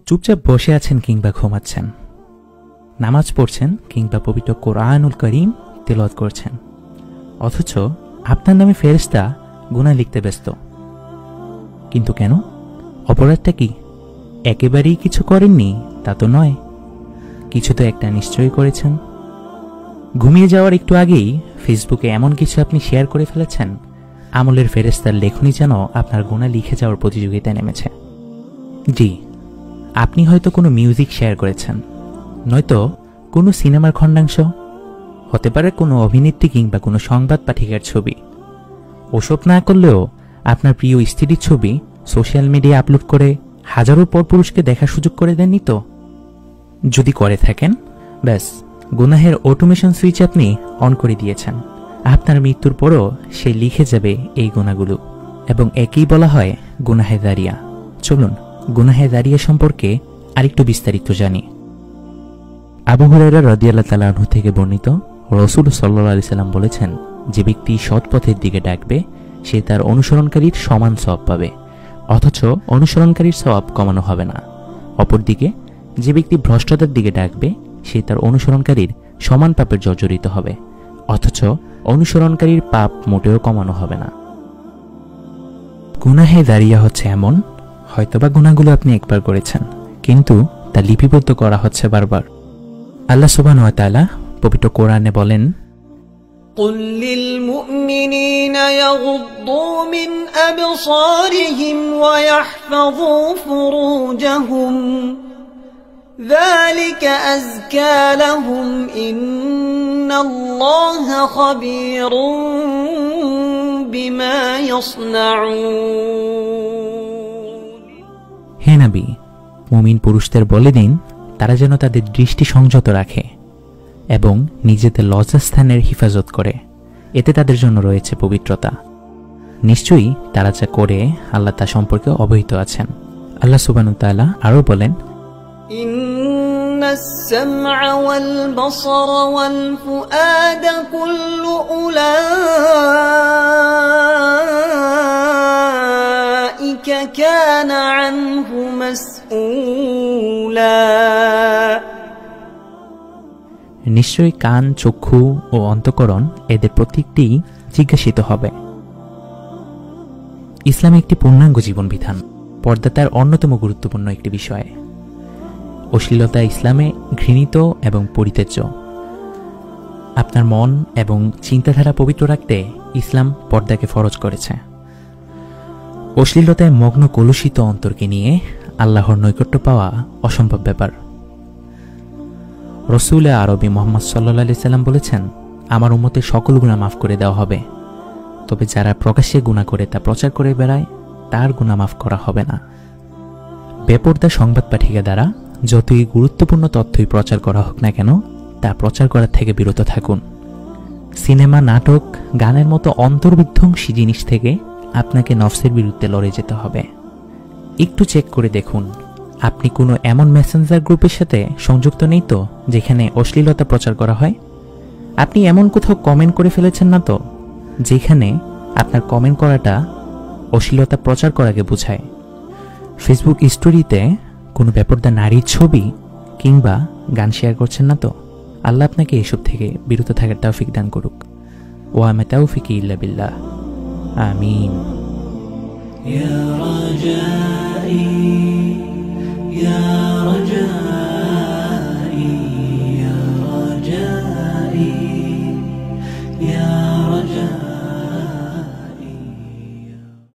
চুপচাপ বসে আছেন কিংবা ঘুমাচ্ছেন, নামাজ পড়ছেন কিংবা পবিত্র কোরআনুল করিম তেলাওয়াত করছেন, অথচ আপনার নামে ফেরেশতা গুনাহ লিখতে ব্যস্ত। কিন্তু কেন? অপরাধটা কি? একেবারেই কিছু করেননি তা তো নয়, কিছু তো একটা নিশ্চয়ই করেছেন। ঘুমিয়ে যাওয়ার একটু আগেই ফেসবুকে এমন কিছু আপনি শেয়ার করে ফেলেছেন, আমলের ফেরেশতার লেখনী যেন আপনার গুনাহ লিখে যাওয়ার প্রতিযোগিতায় নেমেছে। জি, আপনি হয়তো কোনো মিউজিক শেয়ার করেছেন, নয়তো কোনো সিনেমার খণ্ডাংশ, হতে পারে কোনো অভিনেত্রী কিংবা কোনো সংবাদ পাঠিকার ছবি। ওসব না করলেও আপনার প্রিয় স্ত্রীর ছবি সোশ্যাল মিডিয়ায় আপলোড করে হাজারো পরপুরুষকে দেখার সুযোগ করে দেননি তো? যদি করে থাকেন, ব্যাস গুনাহের অটোমেশন সুইচ আপনি অন করে দিয়েছেন। আপনার মৃত্যুর পরও সে লিখে যাবে এই গুনাহগুলো, এবং একেই বলা হয় গুনাহে দাঁড়িয়া। চলুন গুনাহে দাঁড়িয়া সম্পর্কে আরেকটু বিস্তারিত জানি। আবু হুরায়রা রাদিয়াল্লাহু তাআলা আনহু থেকে বর্ণিত, রাসূল সাল্লাল্লাহু আলাইহি সাল্লাম বলেছেন, যে ব্যক্তি সৎ পথের দিকে ডাকবে সে তার অনুসরণকারীর সমান সওয়াব পাবে, অথচ অনুসরণকারীর সওয়াব কমানো হবে না। অপরদিকে যে ব্যক্তি ভ্রষ্টতার দিকে ডাকবে সে তার অনুসরণকারীর সমান পাপের জর্জরিত হবে, অথচ অনুসরণকারীর পাপ মোটেও কমানো হবে না। গুনাহে দাঁড়িয়া হচ্ছে এমন, হয়তোবা গুনাহগুলো আপনি একবার করেছেন, কিন্তু তা লিপিবদ্ধ করা হচ্ছে বারবার। আল্লাহ সুবহানাহু ওয়া তাআলা পবিত্র কোরআনে বলেন, قل للمؤمنين يغضوا من أبصارهم ويحفظوا فروجهم ذلك أزكى لهم إن الله خبير بما يصنعون। হে নবী, মুমিন পুরুষদের বলে দিন তারা যেন তাদের দৃষ্টি সংযত রাখে এবং নিজেদের লজ্জাস্থানের হিফাজত করে, এতে তাদের জন্য রয়েছে পবিত্রতা। নিশ্চয়ই তারা যা করে আল্লাহ তা সম্পর্কে অবহিত আছেন। আল্লাহ সুবহানাহু ওয়া তাআলা আরও বলেন, ইন্নাস সামআ ওয়াল বাসারা ওয়াল ফুআদা কুল্লু উলাইকা কানা আনহু মাসউলা। নিশ্চয়ই কান, চক্ষু ও অন্তঃকরণ এদের প্রত্যেকটি জিজ্ঞাসিত হবে। ইসলাম একটি পূর্ণাঙ্গ জীবন বিধান। পর্দা তার অন্যতম গুরুত্বপূর্ণ একটি বিষয়। অশ্লীলতা ইসলামে ঘৃণিত এবং পরিত্যাজ্য। আপনার মন এবং চিন্তাধারা পবিত্র রাখতে ইসলাম পর্দাকে ফরজ করেছে। অশ্লীলতায় মগ্ন কলুষিত অন্তরকে নিয়ে আল্লাহর নৈকট্য পাওয়া অসম্ভব ব্যাপার। রাসূল আরবি মুহাম্মদ সাল্লাল্লাহু আলাইহি সাল্লাম বলেছেন, আমার উম্মতের সকল গুনাহ মাফ করে দেওয়া হবে, তবে যারা প্রকাশ্যে গুনাহ করে তা প্রচার করে বেড়ায় তার গুনাহ মাফ করা হবে না। বেপরদা সংবাদ পাঠিকা দ্বারা যতই গুরুত্বপূর্ণ তথ্যই প্রচার করা হোক না কেন, তা প্রচার করার থেকে বিরত থাকুন। সিনেমা, নাটক, গানের মতো অন্তর্বিধ্বংসী জিনিস থেকে আপনাকে নফসের বিরুদ্ধে লড়ে যেতে হবে। একটু চেক করে দেখুন, আপনি কোনো এমন মেসেঞ্জার গ্রুপের সাথে সংযুক্ত নেই তো যেখানে অশ্লীলতা প্রচার করা হয়? আপনি এমন কোথাও কমেন্ট করে ফেলেছেন না তো যেখানে আপনার কমেন্ট করাটা অশ্লীলতা প্রচার করাকে বোঝায়? ফেসবুক স্টোরিতে কোনো বেপরদা নারীর ছবি কিংবা গান শেয়ার করছেন না তো? আল্লাহ আপনাকে এসব থেকে বিরত থাকার তৌফিক দান করুক। ওয়া মা তাওফিকি ইল্লা বিল্লাহ। আমিন। يا رجائي يا رجائي يا رجائي يا رجائي